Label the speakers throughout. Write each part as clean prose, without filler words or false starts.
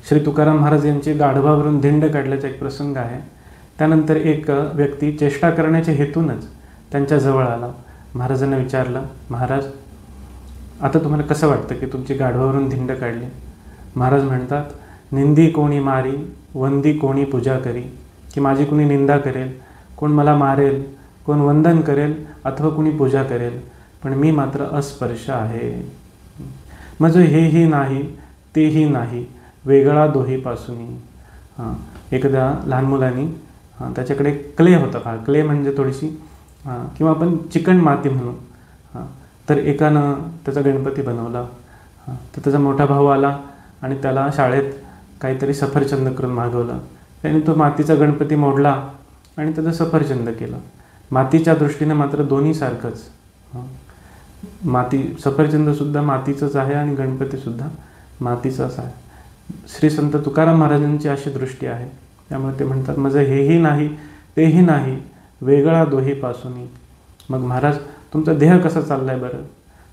Speaker 1: श्री तुकाराम महाराज यांची गाढवावरून धिंड काढल्याचा एक प्रसंग आहे. त्यानंतर एक व्यक्ती चेष्टा करण्याच्या हेतूनच त्यांच्या जवळ आला. महाराजांना विचारलं, महाराज आता तुम्हाला कसं वाटतं की तुमची गाढवावरून धिंड काढली? महाराज म्हणतात, निंदी कोणी मारी, वंदी कोणी पूजा करी. की माझी कोणी निंदा करेल, कोण मला मारेल, कोण वंदन करेल अथवा कोणी पूजा करेल, पण मी मात्र अस्पर्श आहे. म्हणजे हेही नाही तेही नाही, वेगळा दोहीपासून. एकदा लहान मुलांनी त्याच्याकडे क्ले होता. क्ले म्हणजे थोडीशी किंवा आपण चिकन माती म्हणू. तर एकानं त्याचा गणपती बनवला. तर त्याचा मोठा भाऊ आला आणि त्याला शाळेत काहीतरी सफरचंद करून मागवलं. त्याने तो मातीचा गणपती मोडला आणि त्याचं सफरचंद केलं. मातीच्या दृष्टीने मात्र दोन्ही सारखंच. सफरचंदसुद्धा मातीचंच आहे आणि गणपतीसुद्धा मातीचाच आहे. श्री संत तुकाराम महाराजांची अशी दृष्टी आहे. त्यामुळे ते म्हणतात, माझं हेही नाही तेही नाही, वेगळा दोहीपासून. मग महाराज तुमचा देह कसा चालला आहे बरं?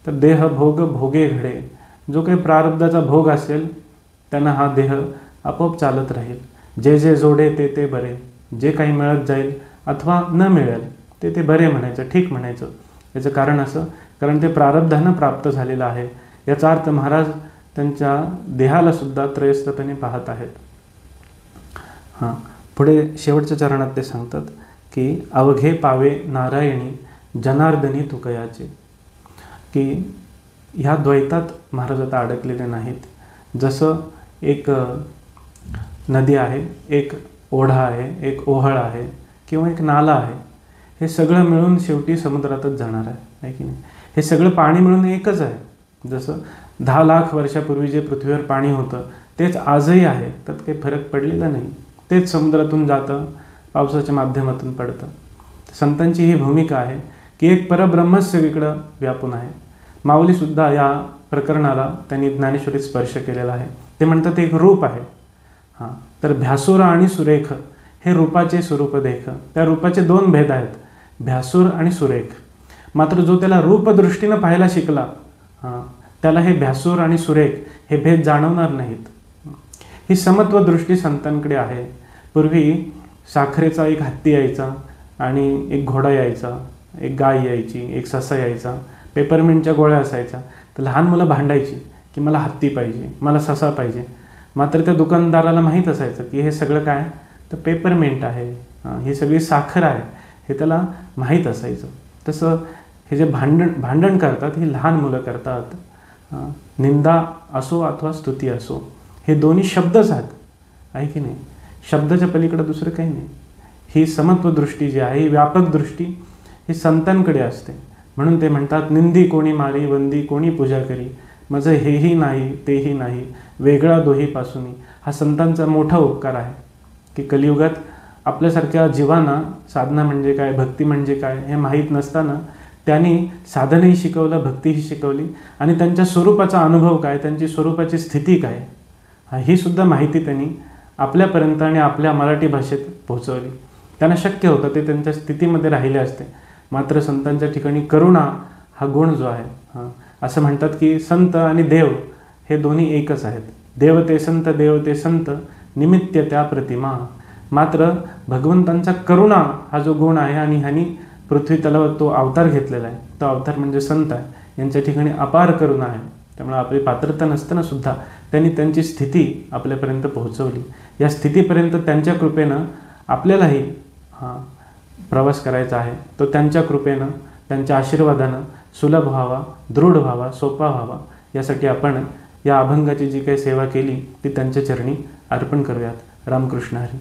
Speaker 1: तर देह भोग भोगे घडे. जो काही प्रारब्धाचा भोग असेल त्यांना हा देह आपोआप चालत राहील. जे जे जोडे ते ते बरे. जे काही मिळत जाईल अथवा न मिळेल ते ते बरे म्हणायचं, ठीक म्हणायचं. याचं कारण असं, कारण ते प्रारब्धानं प्राप्त झालेलं आहे. याचा अर्थ महाराज त्यांच्या देहाला सुद्धा त्रयस्थपणे पाहत आहेत. पुढे शेवटच्या चरणात ते सांगतात की अवघे पावे नारायणी जनार्दनी तुकयाचे. की ह्या द्वैतात महाराज आता अडकलेले नाहीत. जसं एक नदी आहे, एक ओढा आहे, एक ओहळ आहे किंवा एक नाला आहे. हे सगळं मिळून शेवटी समुद्रातच जाणार आहे की नाही? हे सगळं पाणी मिळून एकच आहे. जसं 10 लाख वर्षापूर्वी जे पृथ्वीवर पाणी होतं तेच आजही आहे. त्यात काही फरक पडलेला नाही. तेच समुद्रातून जातं, पावसाच्या माध्यमातून पडतं. संतांची ही भूमिका आहे की एक परब्रह्मच सगळीकडं व्यापून आहे. माऊलीसुद्धा या प्रकरणाला त्यांनी ज्ञानेश्वरीत स्पर्श केलेला आहे. ते म्हणतात एक रूप आहे. तर भ्यासूर आणि सुरेख हे रूपाचे स्वरूप देख. त्या रूपाचे 2 भेद आहेत, भ्यासूर आणि सुरेख. मात्र जो त्याला रूपदृष्टीनं पाहायला शिकला त्याला हे भ्यासूर आणि सुरेख हे भेद जाणवणार नाहीत. ही समत्व दृष्टी संतांकडे आहे. पूर्वी साखरेचा एक हत्ती यायचा आणि एक घोडा यायचा, एक गाय यायची, एक ससा यायचा, पेपरमिंटच्या गोळ्या असायच्या. तर लहान मुलं भांडायची की मला हत्ती पाहिजे, मला ससा पाहिजे. मात्र त्या दुकानदाराला माहीत असायचं की हे सगळं काय तर पेपरमिंट आहे, ही सगळी साखर आहे, हे त्याला माहीत असायचं. तसं हे जे भांडण करतात ही लहान मुलं करतात. निंदा असो अथवा स्तुती असो, हे दोन्ही शब्दच आहेत, आहे की नाही? शब्दाच्या पलीकडे दुसरं काही नाही. ही समत्व दृष्टी जी आहे, ही व्यापक दृष्टी ही संतांकडे असते. म्हणून ते म्हणतात, निंदी कोणी मारी, वंदी कोणी पूजा करी. माझं हेही नाही तेही नाही, वेगळा दोहीपासून. हा संतांचा मोठा उपकार आहे की कलियुगात आपल्यासारख्या जीवांना साधना म्हणजे काय, भक्ती म्हणजे काय हे माहीत नसताना त्यांनी साधनही शिकवलं, भक्तीही शिकवली आणि त्यांच्या स्वरूपाचा अनुभव काय, त्यांची स्वरूपाची स्थिती काय ही सुद्धा माहिती त्यांनी आपल्यापर्यंत आणि आपल्या मराठी भाषेत पोहोचवली. त्यांना शक्य होतं, ते त्यांच्या स्थितीमध्ये राहिले असते. मात्र संतांच्या ठिकाणी करुणा हा गुण जो आहे, असं म्हणतात की संत आणि देव हे दोन्ही एकच आहेत. देव ते संत, देव ते संत, निमित्य त्या प्रतिमा. मात्र भगवंतांचा करुणा हा जो गुण आहे आणि ह्यांनी पृथ्वी तलावर तो अवतार घेतलेला आहे, तो अवतार म्हणजे संत आहे. यांच्या ठिकाणी अपार करुणा आहे. त्यामुळे आपली पात्रता नसताना सुद्धा त्यांनी त्यांची स्थिती आपल्यापर्यंत पोहोचवली. या स्थितीपर्यंत त्यांच्या कृपेनं आपल्यालाही प्रवास करायचा आहे. तो त्यांच्या कृपेनं, त्यांच्या आशीर्वादानं सुलभ व्हावा, दृढ व्हावा, सोपा व्हावा. यासाठी आपण या अभंगाची जी काही सेवा केली ती त्यांच्या चरणी अर्पण करूयात. रामकृष्ण हरी.